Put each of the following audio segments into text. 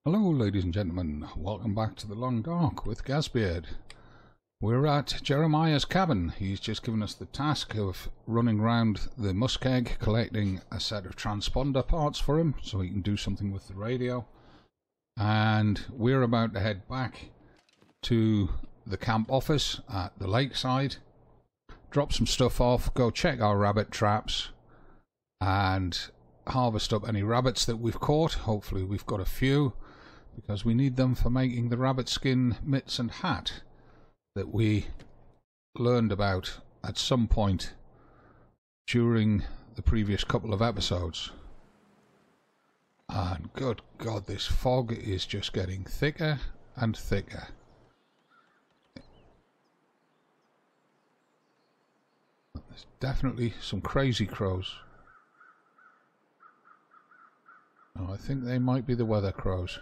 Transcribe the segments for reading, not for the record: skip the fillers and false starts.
Hello ladies and gentlemen, welcome back to the Long Dark with Gazbeard. We're at Jeremiah's cabin. He's just given us the task of running around the muskeg collecting a set of transponder parts for him so he can do something with the radio. And we're about to head back to the camp office at the lakeside, drop some stuff off, go check our rabbit traps and harvest up any rabbits that we've caught. Hopefully we've got a few, because we need them for making the rabbit skin mitts and hat that we learned about at some point during the previous couple of episodes. And good God, this fog is just getting thicker and thicker. There's definitely some crazy crows. Oh, I think they might be the weather crows,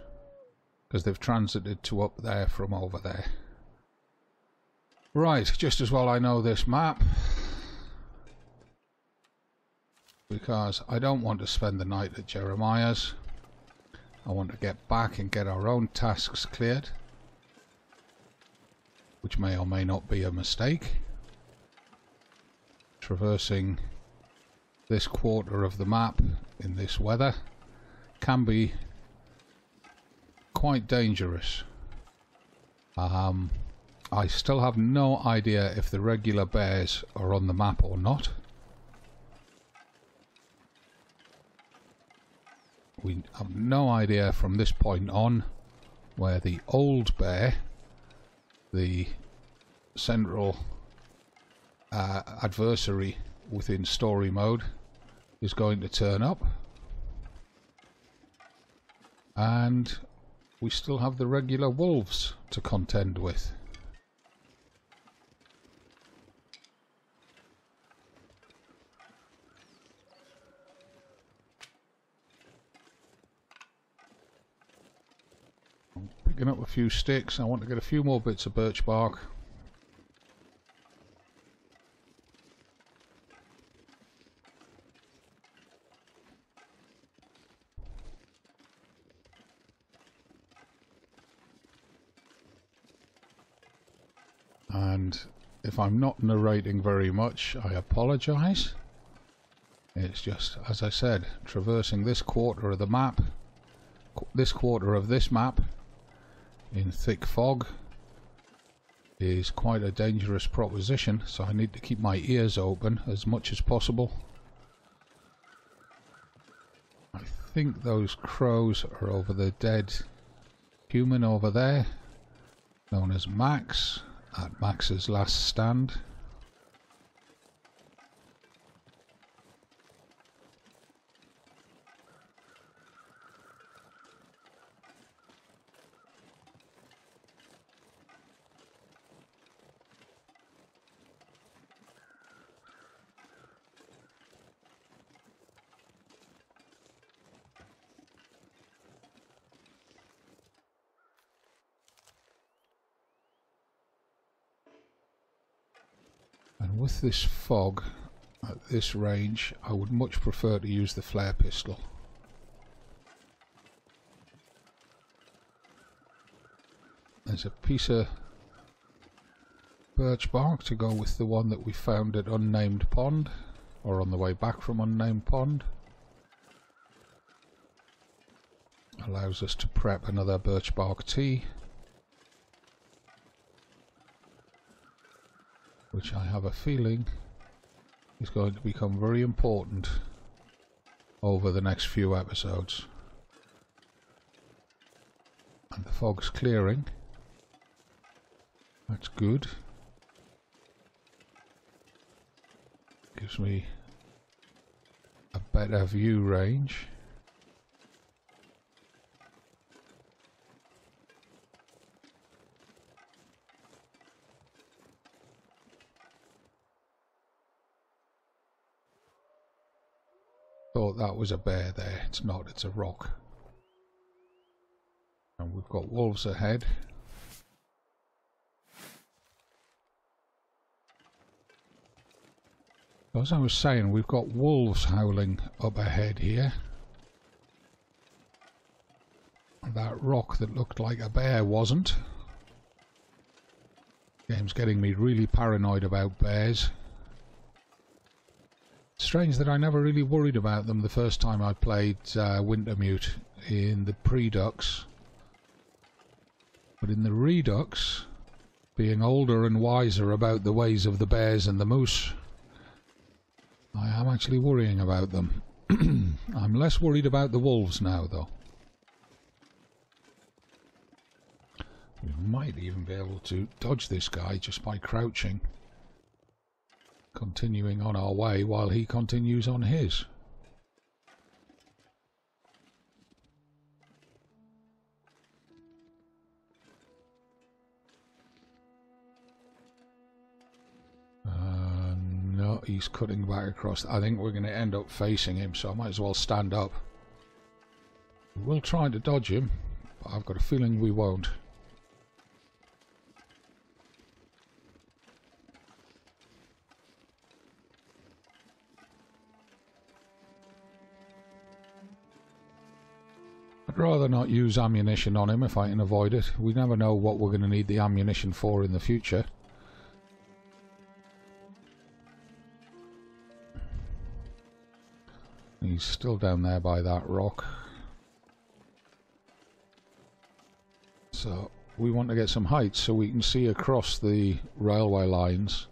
because they've transited to up there from over there. Right, just as well I know this map, because I don't want to spend the night at Jeremiah's. I want to get back and get our own tasks cleared, which may or may not be a mistake. Traversing this quarter of the map in this weather can be quite dangerous. I still have no idea if the regular bears are on the map or not. We have no idea from this point on where the old bear, the central adversary within story mode, is going to turn up. And we still have the regular wolves to contend with. I'm picking up a few sticks. I want to get a few more bits of birch bark. And if I'm not narrating very much, I apologise. It's just, as I said, traversing this quarter of the map, this quarter of this map in thick fog is quite a dangerous proposition, so I need to keep my ears open as much as possible. I think those crows are over the dead human over there, known as Max, at Max's last stand. And with this fog at this range, I would much prefer to use the flare pistol. There's a piece of birch bark to go with the one that we found at Unnamed Pond, or on the way back from Unnamed Pond. Allows us to prep another birch bark tea, which I have a feeling is going to become very important over the next few episodes. And the fog's clearing. That's good. Gives me a better view range. Thought that was a bear there. It's not, it's a rock. And we've got wolves ahead. As I was saying, we've got wolves howling up ahead here. That rock that looked like a bear wasn't. Game's getting me really paranoid about bears. Strange that I never really worried about them the first time I played Wintermute in the Predux. But in the Redux, being older and wiser about the ways of the bears and the moose, I am actually worrying about them. I'm less worried about the wolves now, though. We might even be able to dodge this guy just by crouching, continuing on our way while he continues on his. No, he's cutting back across. I think we're going to end up facing him, so I might as well stand up. We'll try to dodge him, but I've got a feeling we won't. I'd rather not use ammunition on him if I can avoid it. We never know what we're going to need the ammunition for in the future. He's still down there by that rock. So we want to get some height so we can see across the railway lines.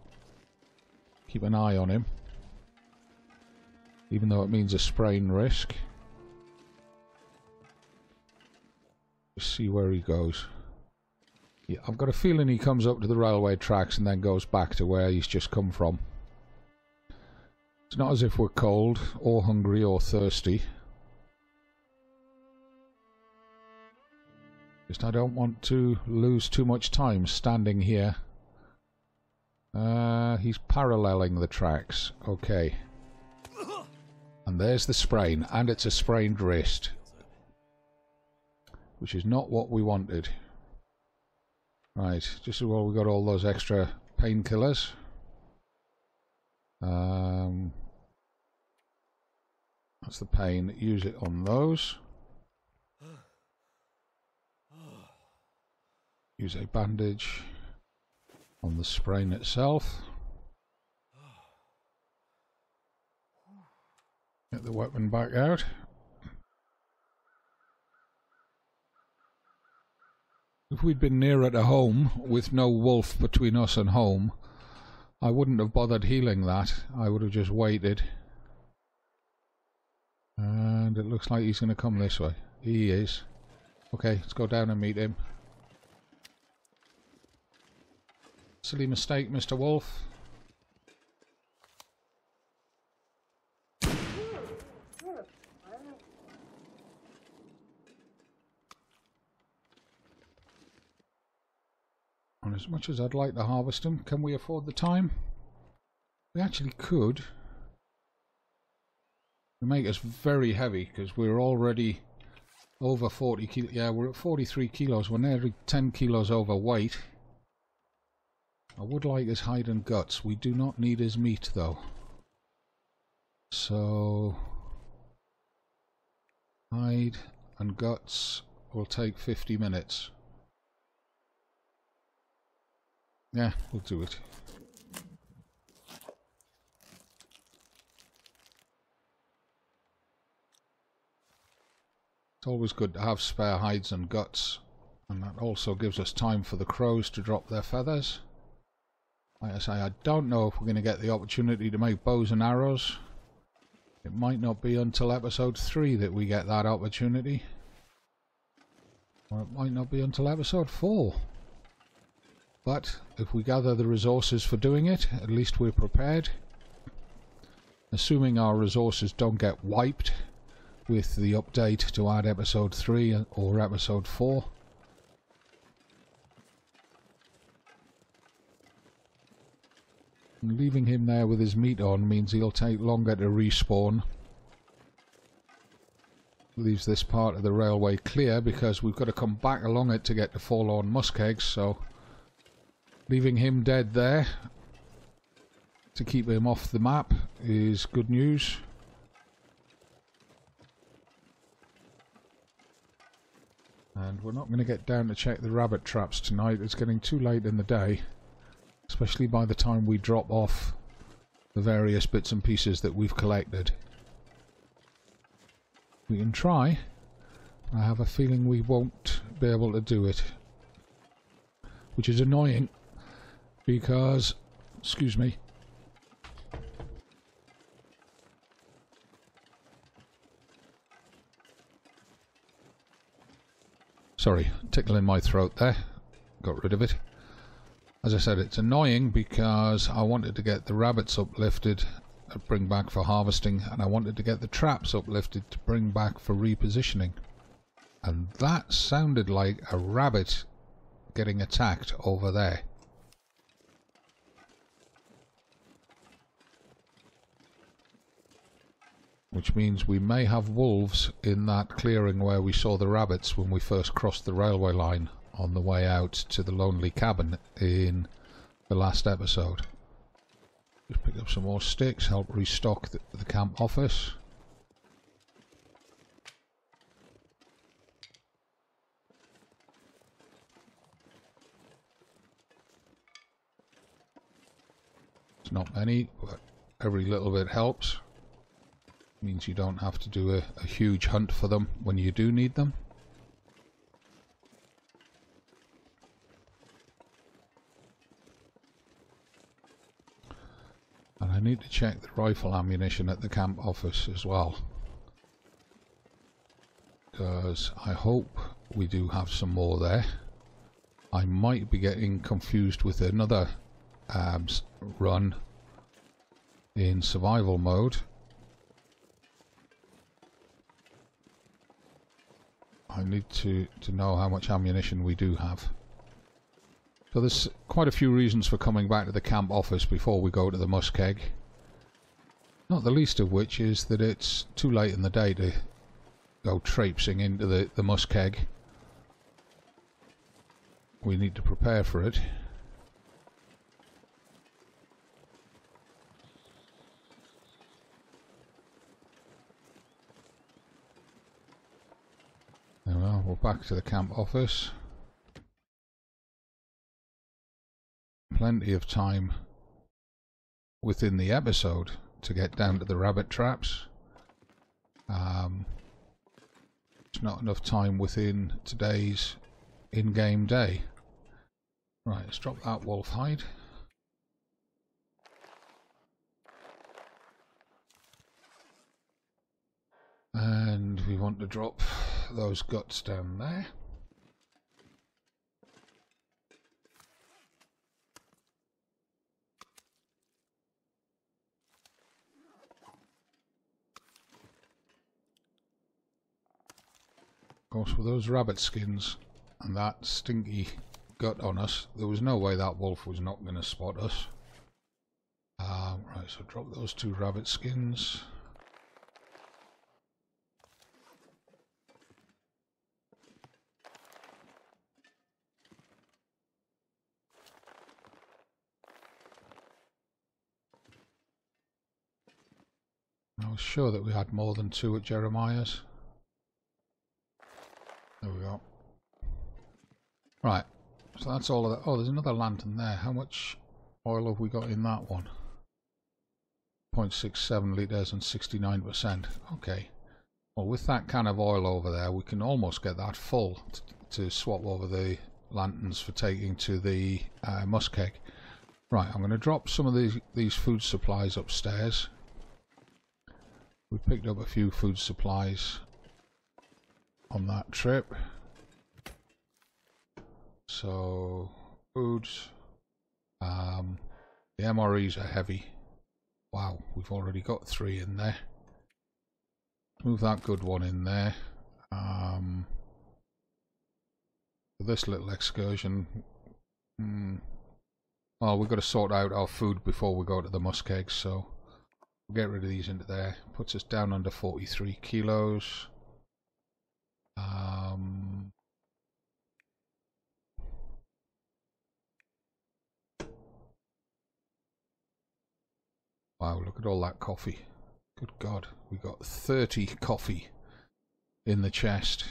Keep an eye on him, even though it means a sprain risk. Just see where he goes. Yeah, I've got a feeling he comes up to the railway tracks and then goes back to where he's just come from. It's not as if we're cold or hungry or thirsty. Just I don't want to lose too much time standing here. He's paralleling the tracks. Okay. And there's the sprain, and it's a sprained wrist, which is not what we wanted. Right, just as well we got all those extra painkillers. That's the pain. Use it on those. Use a bandage on the sprain itself. Get the weapon back out. If we'd been nearer to home, with no wolf between us and home, I wouldn't have bothered healing that. I would have just waited. And it looks like he's going to come this way. He is. Okay, let's go down and meet him. Silly mistake, Mr. Wolf. And as much as I'd like to harvest them, can we afford the time? We actually could. It make us very heavy because we're already over 40 kilos. Yeah, we're at 43 kilos. We're nearly 10 kilos overweight. I would like his hide and guts. We do not need his meat though. So hide and guts will take 50 minutes. Yeah, we'll do it. It's always good to have spare hides and guts, and that also gives us time for the crows to drop their feathers. Like I say, I don't know if we're going to get the opportunity to make bows and arrows. It might not be until episode 3 that we get that opportunity. Or it might not be until episode 4. But if we gather the resources for doing it, at least we're prepared. Assuming our resources don't get wiped with the update to add episode 3 or episode 4. And leaving him there with his meat on means he'll take longer to respawn. Leaves this part of the railway clear because we've got to come back along it to get to Forlorn Muskegs, so leaving him dead there to keep him off the map is good news. And we're not going to get down to check the rabbit traps tonight. It's getting too late in the day, especially by the time we drop off the various bits and pieces that we've collected. We can try. I have a feeling we won't be able to do it, which is annoying because, excuse me, sorry, tickle in my throat there, got rid of it. As I said, it's annoying because I wanted to get the rabbits uplifted to bring back for harvesting, and I wanted to get the traps uplifted to bring back for repositioning. And that sounded like a rabbit getting attacked over there. Which means we may have wolves in that clearing where we saw the rabbits when we first crossed the railway line on the way out to the lonely cabin in the last episode. Just pick up some more sticks, help restock the camp office. It's not many, but every little bit helps. Means you don't have to do a huge hunt for them when you do need them. And I need to check the rifle ammunition at the camp office as well, because I hope we do have some more there. I might be getting confused with another run in survival mode. I need to know how much ammunition we do have. So there's quite a few reasons for coming back to the camp office before we go to the muskeg. Not the least of which is that it's too late in the day to go traipsing into the muskeg. We need to prepare for it. There we are, we're back to the camp office. Plenty of time within the episode to get down to the rabbit traps. It's not enough time within today's in-game day. Right, let's drop that wolf hide. And we want to drop those guts down there. Of course, with those rabbit skins and that stinky gut on us, there was no way that wolf was not going to spot us. Right, so drop those 2 rabbit skins. I was sure that we had more than 2 at Jeremiah's. There we go. Right, so that's all of that. Oh, there's another lantern there. How much oil have we got in that one? 0.67 litres and 69%. Okay. Well, with that can of oil over there, we can almost get that full to swap over the lanterns for taking to the muskeg. Right, I'm going to drop some of these food supplies upstairs. We picked up a few food supplies on that trip. So, foods. The MREs are heavy. Wow, we've already got 3 in there. Move that good one in there. For this little excursion, well, we've got to sort out our food before we go to the muskegs, so we'll get rid of these into there. Puts us down under 43 kilos. Wow, look at all that coffee. Good God, we got 30 coffee in the chest.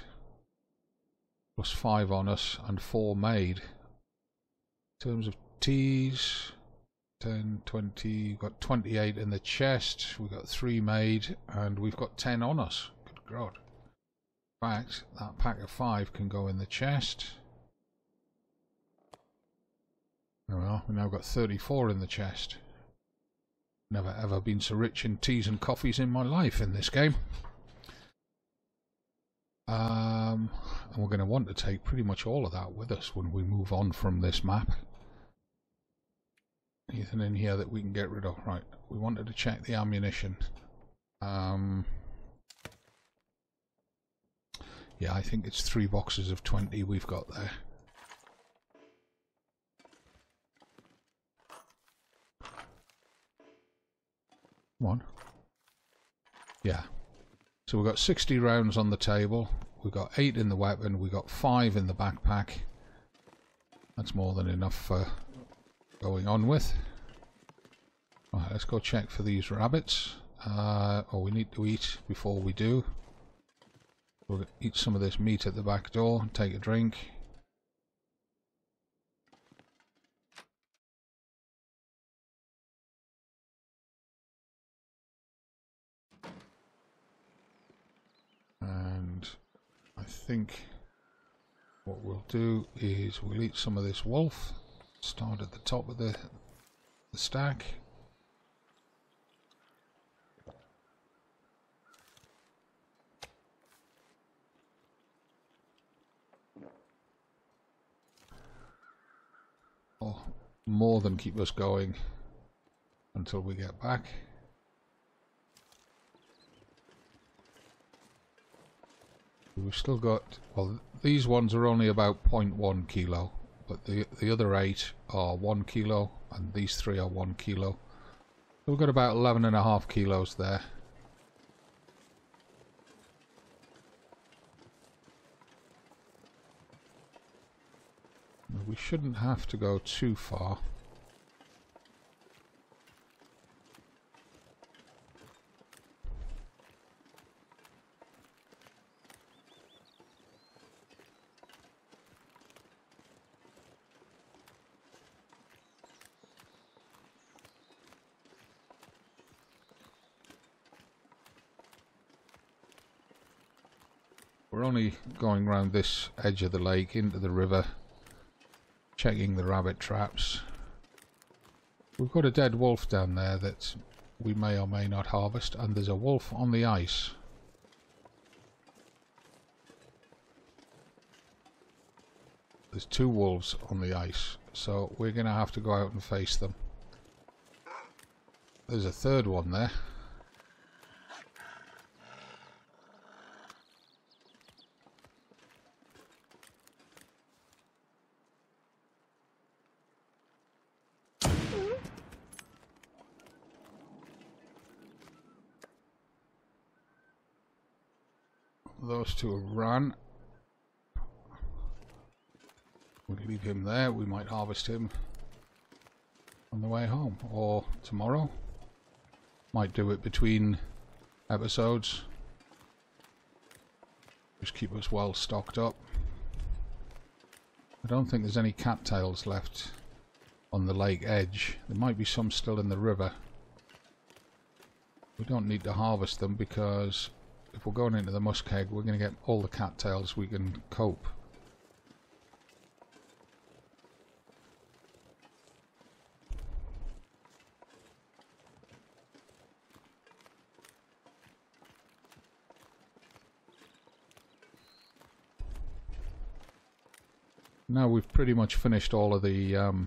Plus 5 on us and 4 made. In terms of teas, 10, 20, we've got 28 in the chest, we've got 3 made, and we've got 10 on us. Good God. In fact, that pack of 5 can go in the chest. Oh well, we've now got 34 in the chest. Never ever been so rich in teas and coffees in my life in this game. And we're going to want to take pretty much all of that with us when we move on from this map. Anything in here that we can get rid of? Right, we wanted to check the ammunition. Yeah, I think it's 3 boxes of 20 we've got there. Come on. Yeah. So we've got 60 rounds on the table. We've got 8 in the weapon. We've got 5 in the backpack. That's more than enough for going on with. Right, let's go check for these rabbits. Oh, we need to eat before we do. We'll eat some of this meat at the back door and take a drink. And I think what we'll do is we'll eat some of this wolf. Start at the top of the stack. Oh, more than keep us going until we get back. We've still got, well, these ones are only about 0.1 kilo, but the other 8 are 1 kilo, and these 3 are 1 kilo. So we've got about 11.5 kilos there. We shouldn't have to go too far. We're only going around this edge of the lake into the river, checking the rabbit traps. We've got a dead wolf down there that we may or may not harvest, and there's a wolf on the ice. There's 2 wolves on the ice, so we're going to have to go out and face them. There's a 3rd one there. Those 2 have run. We'll leave him there. We might harvest him on the way home, or tomorrow. Might do it between episodes. Just keep us well stocked up. I don't think there's any cattails left on the lake edge. There might be some still in the river. We don't need to harvest them because if we're going into the muskeg, we're going to get all the cattails we can cope. Now we've pretty much finished all of the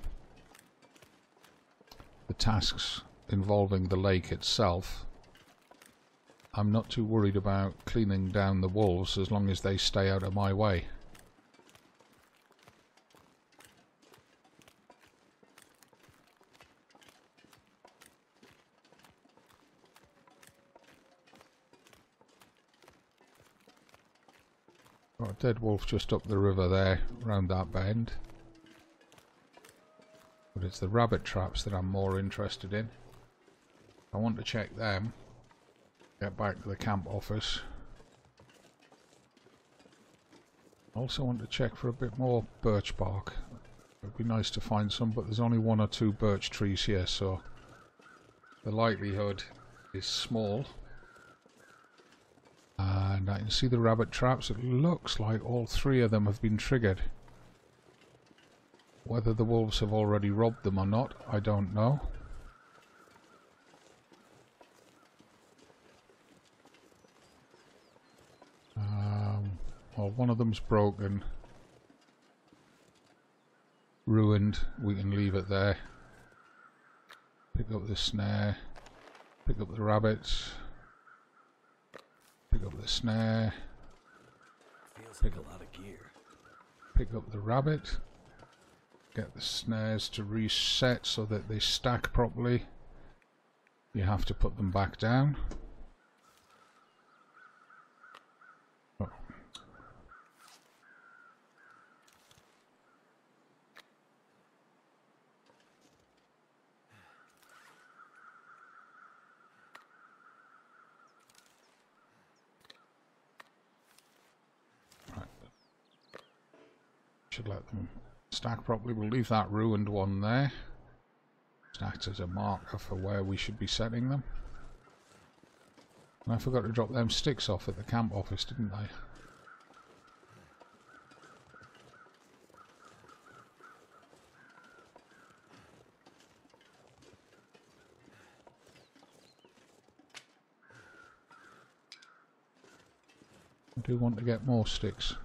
tasks involving the lake itself. I'm not too worried about cleaning down the wolves as long as they stay out of my way. Got a dead wolf just up the river there, round that bend. But it's the rabbit traps that I'm more interested in. I want to check them. Get back to the camp office. I also want to check for a bit more birch bark. It'd be nice to find some, but there's only 1 or 2 birch trees here, so the likelihood is small. And I can see the rabbit traps. It looks like all 3 of them have been triggered. Whether the wolves have already robbed them or not, I don't know. Well, one of them's broken. Ruined. We can leave it there. Pick up the snare. Pick up the rabbits. Pick up the snare. Feels like a lot of gear. Pick up the rabbit. Get the snares to reset so that they stack properly. You have to put them back down. Oh. Right. Should let them stack properly. We'll leave that ruined one there. Stacked as a marker for where we should be setting them. And I forgot to drop them sticks off at the camp office, didn't I? I do want to get more sticks.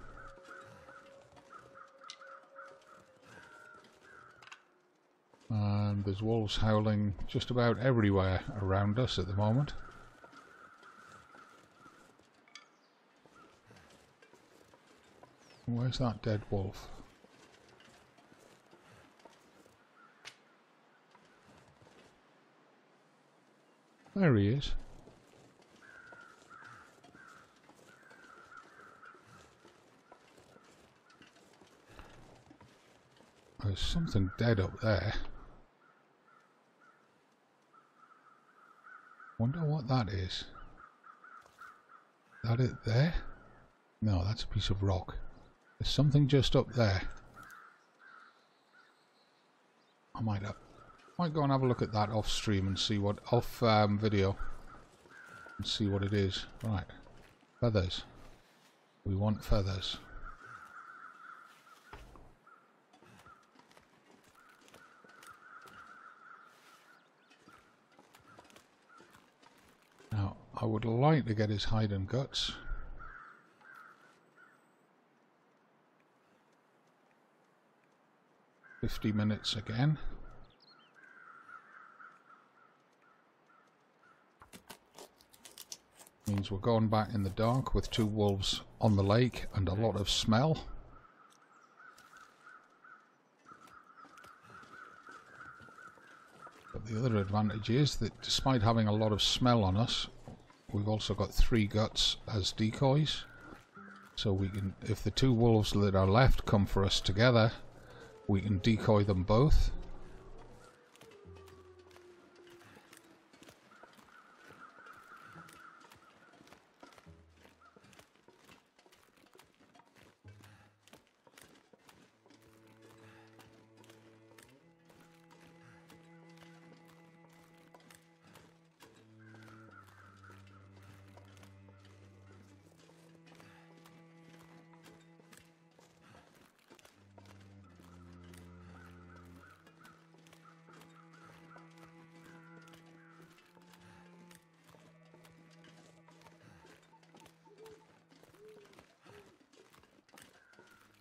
And there's wolves howling just about everywhere around us at the moment. Where's that dead wolf? There he is. There's something dead up there. Wonder what that is. Is that it there? No, that's a piece of rock. There's something just up there. I might go and have a look at that off stream and see what video and see what it is. Right, feathers. We want feathers. Now, I would like to get his hide and guts. "50 minutes again. Means we're going back in the dark with 2 wolves on the lake and a lot of smell. But the other advantage is that despite having a lot of smell on us, we've also got 3 guts as decoys. So we can, if the 2 wolves that are left come for us together, we can decoy them both.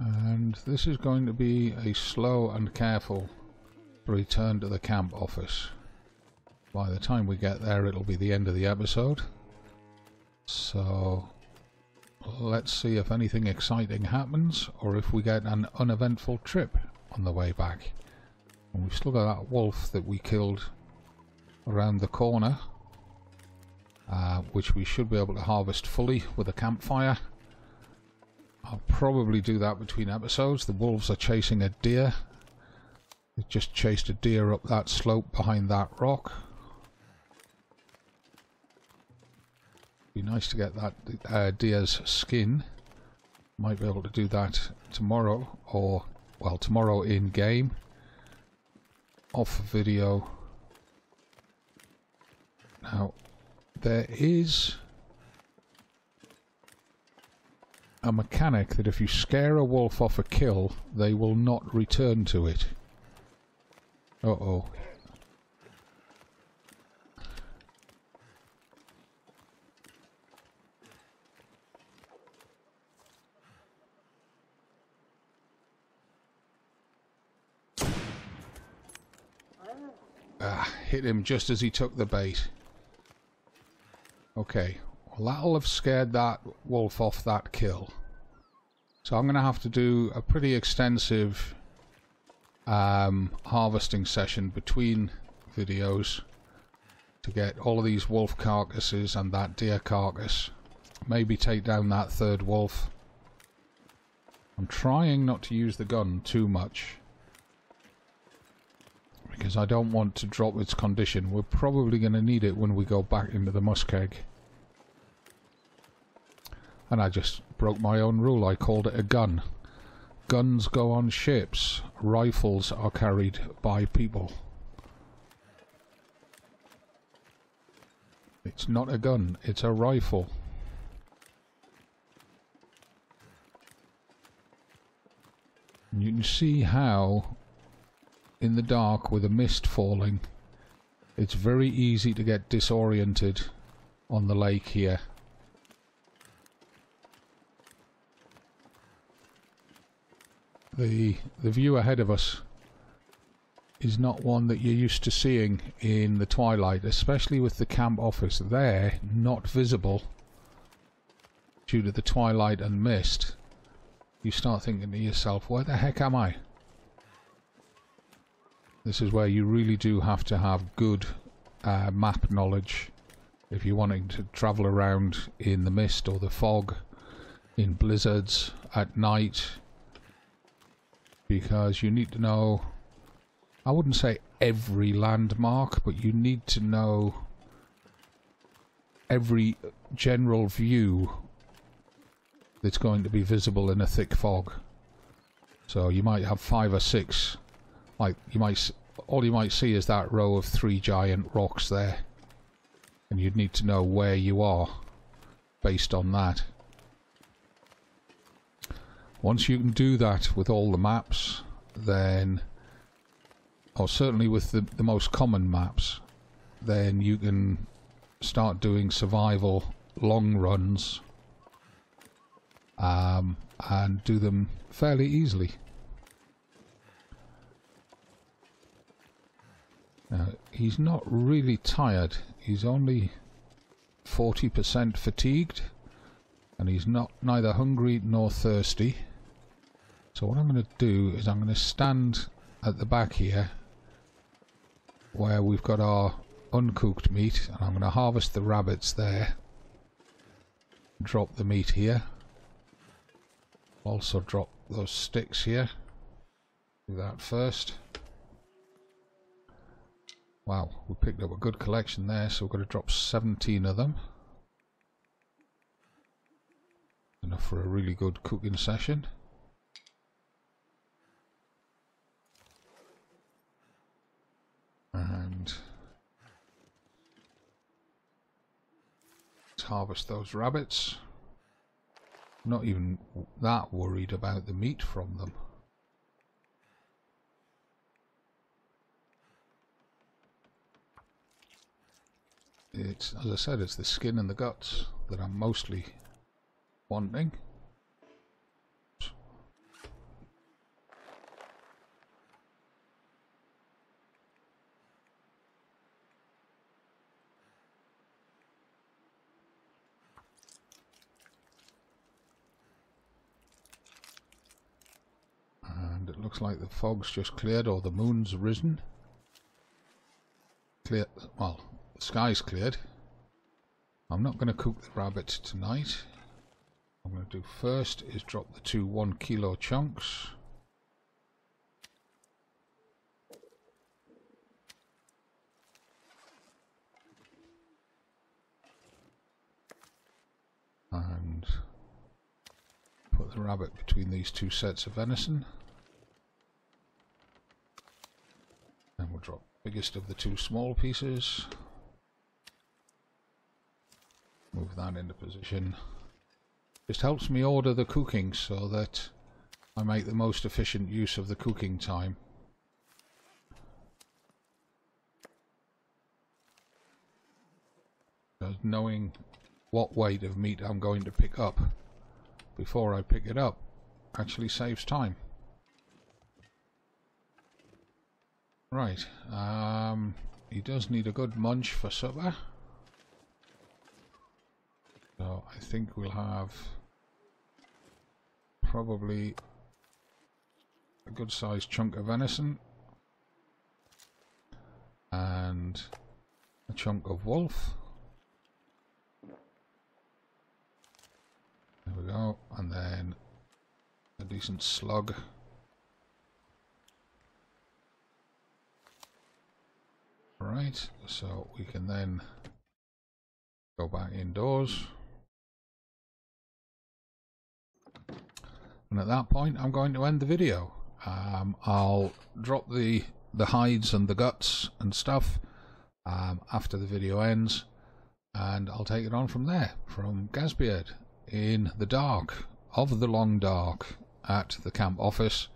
And this is going to be a slow and careful return to the camp office. By the time we get there, it'll be the end of the episode. So let's see if anything exciting happens or if we get an uneventful trip on the way back. And we've still got that wolf that we killed around the corner, which we should be able to harvest fully with a campfire. I'll probably do that between episodes. The wolves are chasing a deer. They just chased a deer up that slope behind that rock. Be nice to get that deer's skin Might be able to do that tomorrow, or, well, tomorrow in game. Off video. Now, there is a mechanic that if you scare a wolf off a kill, they will not return to it. Uh-oh. Hit him just as he took the bait. Okay, well that'll have scared that wolf off that kill. So I'm going to have to do a pretty extensive harvesting session between videos to get all of these wolf carcasses and that deer carcass. Maybe take down that third wolf. I'm trying not to use the gun too much, because I don't want to drop its condition. We're probably going to need it when we go back into the muskeg. And I just broke my own rule. I called it a gun. Guns go on ships. Rifles are carried by people. It's not a gun, it's a rifle. And you can see how in the dark with a mist falling, it's very easy to get disoriented on the lake here. The view ahead of us is not one that you're used to seeing in the twilight, especially with the camp office there not visible due to the twilight and mist. You start thinking to yourself, where the heck am I? This is where you really do have to have good map knowledge if you're wanting to travel around in the mist or the fog, in blizzards, at night, because you need to know, I wouldn't say every landmark, but you need to know every general view that's going to be visible in a thick fog. So you might have 5 or 6. Like all you might see is that row of 3 giant rocks there, and you'd need to know where you are based on that. Once you can do that with all the maps, then, or certainly with the most common maps, then you can start doing survival long runs and do them fairly easily. Now, he's not really tired. He's only 40% fatigued, and he's neither hungry nor thirsty. So what I'm going to do is I'm going to stand at the back here where we've got our uncooked meat, and I'm going to harvest the rabbits there. Drop the meat here. Also drop those sticks here. Do that first. Wow, we picked up a good collection there, so we're going to drop 17 of them. Enough for a really good cooking session. And let's harvest those rabbits. Not even that worried about the meat from them. It's, as I said, it's the skin and the guts that I'm mostly wanting. And it looks like the fog's just cleared, or the moon's risen. Clear, well, the sky's cleared. I'm not going to cook the rabbit tonight. What I'm going to do first is drop the 2 1 kilo chunks. And put put the rabbit between these two sets of venison. And we'll drop the biggest of the two small pieces. Move that into position. Just helps me order the cooking so that I make the most efficient use of the cooking time. Because knowing what weight of meat I'm going to pick up before I pick it up actually saves time. Right, he does need a good munch for supper. So I think we'll have probably a good sized chunk of venison and a chunk of wolf. There we go, and then a decent slug. Right, so we can then go back indoors. And at that point I'm going to end the video. I'll drop the hides and the guts and stuff after the video ends, and I'll take it on from there, from Gazbeard in the dark of the long dark at the camp office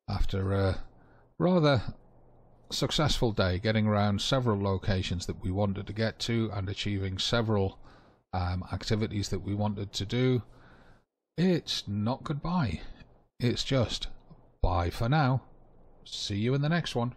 after a rather successful day getting around several locations that we wanted to get to and achieving several activities that we wanted to do. It's not goodbye, it's just bye for now. See you in the next one.